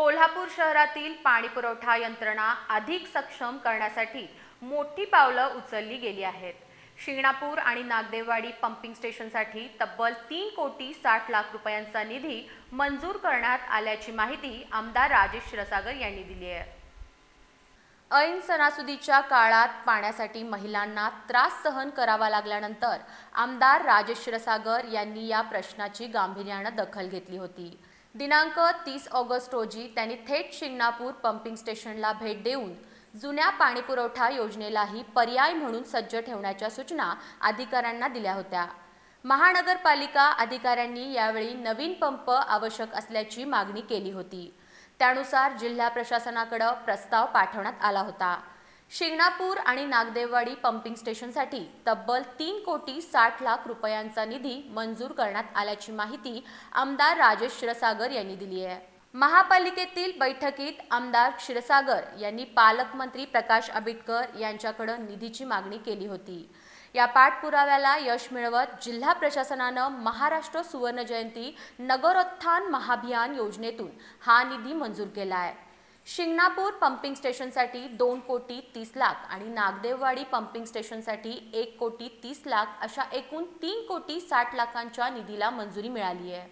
कोल्हापूर शहरातील पाणीपुरवठा यंत्रणा अधिक सक्षम करण्यासाठी मोठी पावलं उचलली गेली आहेत। शिंगणापूर आणि नागदेववाडी पंपिंग स्टेशनसाठी तब्बल 3,60,00,000 रुपयांचा निधी मंजूर करण्यात आल्याची माहिती आमदार राजेश क्षीरसागर यांनी दिली आहे। ऐन सणासुदीच्या काळात पाण्यासाठी महिलांना त्रास सहन करावा लागल्यानंतर आमदार राजेश क्षीरसागर यांनी या प्रश्नाची गांभीर्याने दखल घेतली होती। दिनांक 30 ऑगस्ट रोजी त्यांनी थेट शिंगणापूर पंपिंग स्टेशनला भेट देऊन जुन्या पाणीपुरवठा योजनेलाही पर्याय म्हणून सज्ज ठेवण्याच्या सूचना अधिकाऱ्यांना दिल्या होत्या। महानगरपालिका अधिकाऱ्यांनी यावेळी नवीन पंप आवश्यक असल्याची मागणी केली होती। त्यानुसार जिल्हा प्रशासनाकडे प्रस्ताव पाठवण्यात आला होता। शिंगणापूर आणि नागदेववाडी पंपिंग स्टेशनसाठी तब्बल 3,60,00,000 रुपयांचा निधी मंजूर करण्यात आल्याची माहिती आमदार राजेश क्षीरसागर यांनी दिली आहे। महापालिकेतील बैठकीत आमदार क्षीरसागर यांनी पालकमंत्री प्रकाश आंबेडकर यांच्याकडे निधीची मागणी केली होती। या पाठपुराव्याला यश मिळवत जिल्हा प्रशासनाने महाराष्ट्र सुवर्ण जयंती नगरोत्थान महाभियान योजनेतून हा निधी मंजूर केला आहे। शिंगणापूर पंपिंग स्टेशनसाठी 2,30,00,000 आणि नागदेववाडी पंपिंग स्टेशनसाठी 1,30,00,000 अशा एकूण 3,60,00,000 निधीला मंजुरी मिळाली आहे।